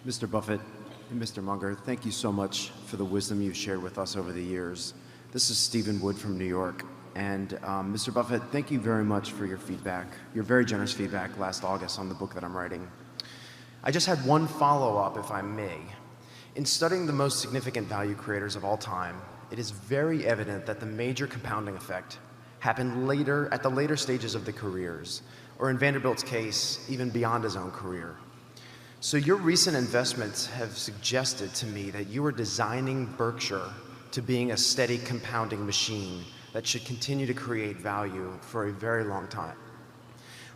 Mr. Buffett and Mr. Munger, thank you so much for the wisdom you've shared with us over the years. This is Stephen Wood from New York. And Mr. Buffett, thank you very much for your feedback, your very generous feedback last August on the book that I'm writing. I just had one follow-up, if I may. In studying the most significant value creators of all time, it is very evident that the major compounding effect happened at the later stages of the careers, or in Vanderbilt's case, even beyond his own career. So your recent investments have suggested to me that you are designing Berkshire to being a steady compounding machine that should continue to create value for a very long time.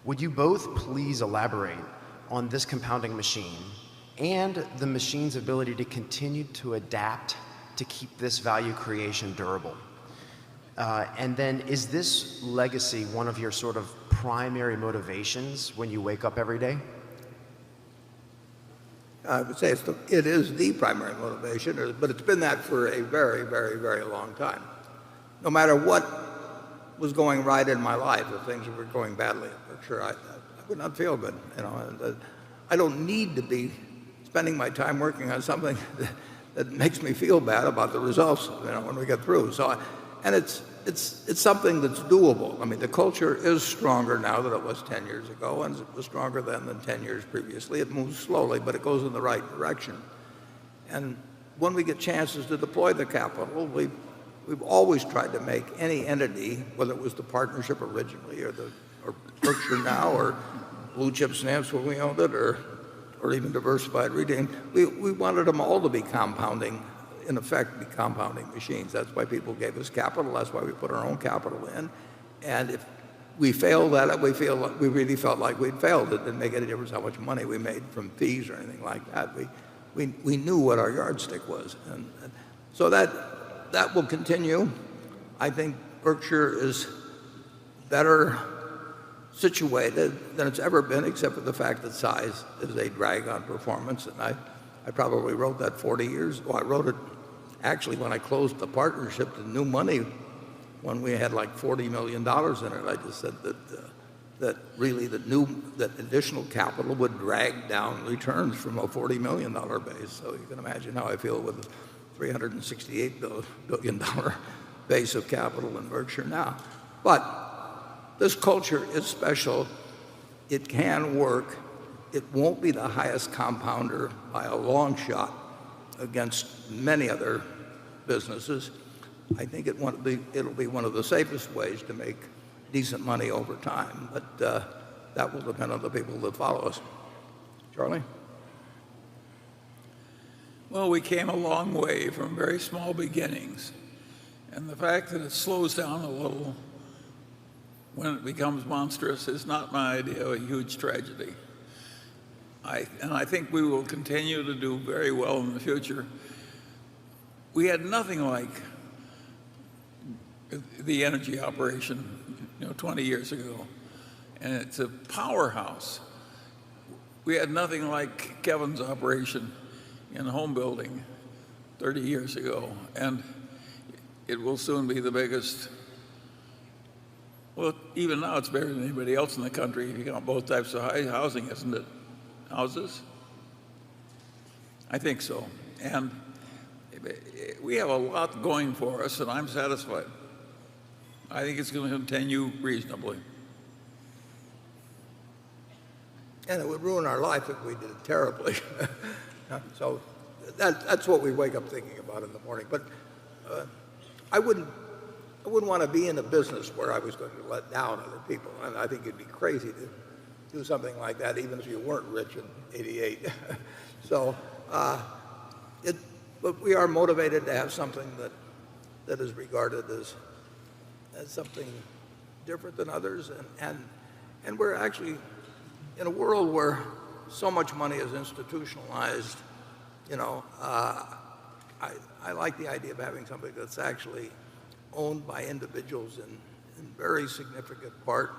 Would you both please elaborate on this compounding machine and the machine's ability to continue to adapt to keep this value creation durable? And then is this legacy one of your sort of primary motivations when you wake up every day? I would say it is the primary motivation, but it's been that for a very, very, very long time. No matter what was going right in my life, if things were going badly at Berkshire, I would not feel good. I don't need to be spending my time working on something that makes me feel bad about the results when we get through. And it's something that's doable. I mean, the culture is stronger now than it was 10 years ago, and it was stronger then than 10 years previously. It moves slowly, but it goes in the right direction. And when we get chances to deploy the capital, we've always tried to make any entity, whether it was the partnership originally or Berkshire now or Blue Chip Stamps when we owned it or even Diversified Retailing, we wanted them all to be compounding, in effect, be compounding machines. That's why people gave us capital. That's why we put our own capital in. And if we failed at it, we really felt like we'd failed. It didn't make any difference how much money we made from fees or anything like that. We knew what our yardstick was. And so that will continue. I think Berkshire is better situated than it's ever been, except for the fact that size is a drag on performance. And I probably wrote that 40 years. Well, I wrote it actually when I closed the partnership to new money when we had like $40 million in it. I just said that really that additional capital would drag down returns from a $40 million base. So you can imagine how I feel with a $368 billion base of capital in Berkshire now. But this culture is special. It can work. It won't be the highest compounder by a long shot against many other businesses. I think it'll be one of the safest ways to make decent money over time, but that will depend on the people that follow us. Charlie? Well, we came a long way from very small beginnings, and the fact that it slows down a little when it becomes monstrous is not my idea of a huge tragedy. And I think we will continue to do very well in the future. We had nothing like the energy operation 20 years ago, and it's a powerhouse. We had nothing like Kevin's operation in home building 30 years ago, and it will soon be the biggest. Well, even now it's bigger than anybody else in the country if you count both types of housing, isn't it? Houses? I think so. And we have a lot going for us, and I'm satisfied. I think it's going to continue reasonably. And it would ruin our life if we did it terribly. So that's what we wake up thinking about in the morning. But I wouldn't want to be in a business where I was going to let down other people. And I think it'd be crazy to do something like that, even if you weren't rich in '88. So, but we are motivated to have something that is regarded as something different than others, and we're actually in a world where so much money is institutionalized. I like the idea of having something that's actually owned by individuals in very significant part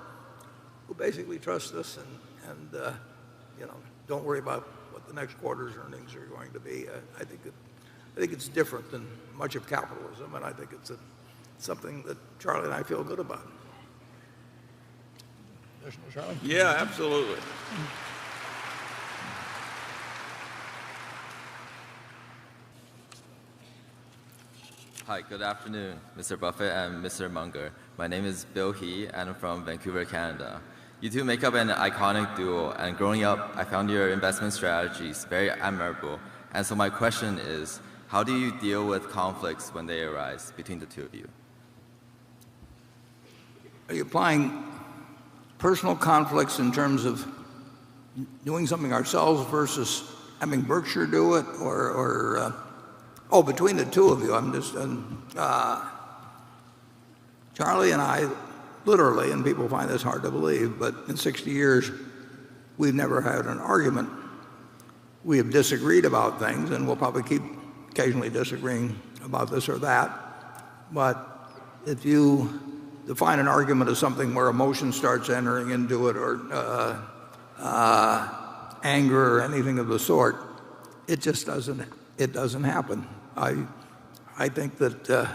who basically trust us and don't worry about what the next quarter's earnings are going to be. I think it's different than much of capitalism, and I think it's something that Charlie and I feel good about. Additional, Charlie? Yeah, absolutely. Hi, good afternoon, Mr. Buffett and Mr. Munger. My name is Bill He, and I'm from Vancouver, Canada. You two make up an iconic duo, and growing up, I found your investment strategies very admirable. And so my question is, how do you deal with conflicts when they arise between the two of you? Are you applying personal conflicts in terms of doing something ourselves versus having Berkshire do it, oh, between the two of you, Charlie and I, literally, and people find this hard to believe, but in 60 years, we've never had an argument. We have disagreed about things, and we'll probably keep occasionally disagreeing about this or that. But if you define an argument as something where emotion starts entering into it, or anger or anything of the sort, it just doesn't happen. I think that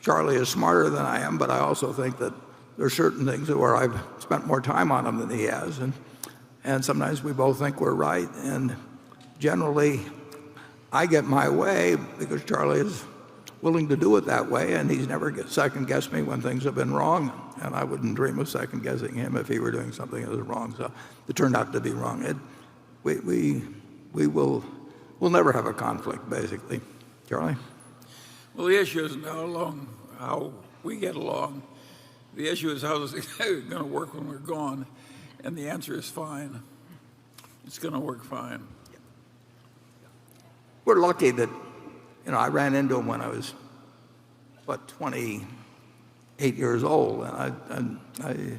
Charlie is smarter than I am, but I also think that there are certain things where I've spent more time on them than he has, and sometimes we both think we're right, and generally I get my way because Charlie is willing to do it that way, and he's never second-guessed me when things have been wrong, and I wouldn't dream of second-guessing him if he were doing something that was wrong. So it turned out to be wrong. We'll never have a conflict, basically. Charlie? Well, the issue isn't how we get along. The issue is how is it going to work when we're gone, and the answer is fine. It's going to work fine. We're lucky that, I ran into him when I was, 28 years old, and I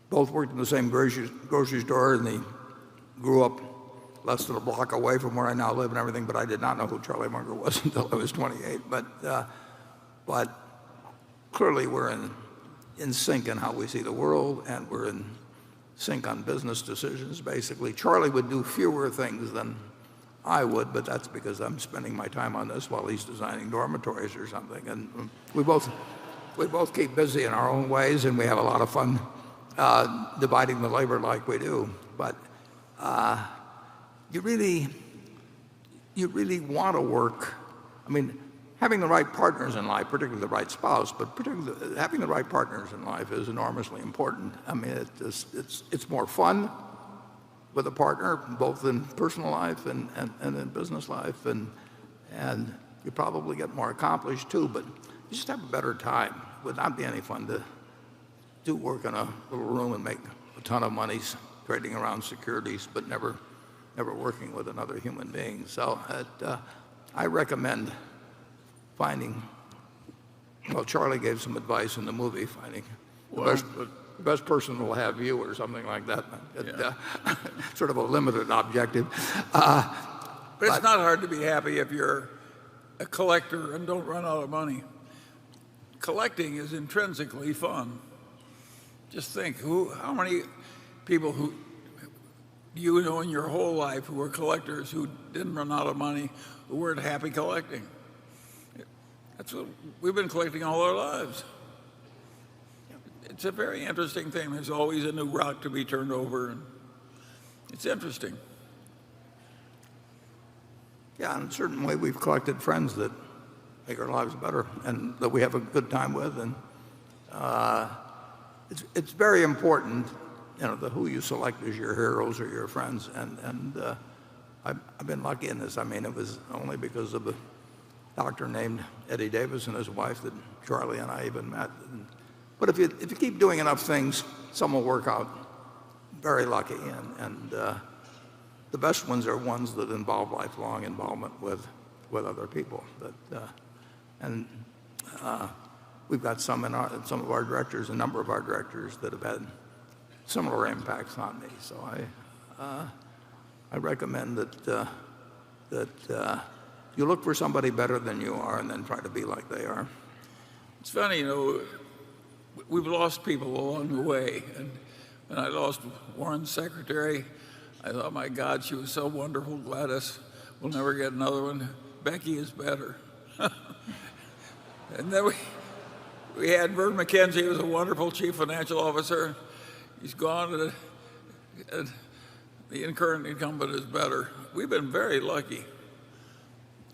both worked in the same grocery store, and he grew up less than a block away from where I now live and everything, but I did not know who Charlie Munger was until I was 28. But clearly we're in sync in how we see the world, and we're in sync on business decisions, basically. Charlie would do fewer things than I would, but that's because I'm spending my time on this while he's designing dormitories or something. And we both keep busy in our own ways, and we have a lot of fun dividing the labor like we do. But you really want to work. I mean, having the right partners in life, particularly the right spouse, but particularly having the right partners in life is enormously important. I mean, it's more fun with a partner, both in personal life and in business life, and you probably get more accomplished too, but you just have a better time. It would not be any fun to do work in a little room and make a ton of money trading around securities, but never working with another human being. So I recommend finding, well, Charlie gave some advice in the movie, finding the best person will have you, or something like that. Sort of a limited objective. But it's not hard to be happy if you're a collector and don't run out of money. Collecting is intrinsically fun. Just think, how many people who you know in your whole life who were collectors who didn't run out of money, who weren't happy collecting? That's what we've been collecting all our lives. It's a very interesting thing. There's always a new rock to be turned over, and it's interesting. Yeah, in a certain way, we've collected friends that make our lives better and that we have a good time with, and it's very important, who you select as your heroes or your friends. And I've been lucky in this. I mean, it was only because of a doctor named Eddie Davis and his wife that Charlie and I even met. But if you keep doing enough things, some will work out. Very lucky, and the best ones are ones that involve lifelong involvement with other people. We've got some of our directors, a number of our directors, that have had similar impacts on me. So I recommend that you look for somebody better than you are, and then try to be like they are. It's funny, we've lost people along the way. And when I lost Warren's secretary, I thought, my God, she was so wonderful. Gladys, we'll never get another one. Becky is better. And then we had Vern McKenzie, who was a wonderful chief financial officer. He's gone, and the current incumbent is better. We've been very lucky.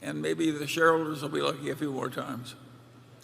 and maybe the shareholders will be lucky a few more times.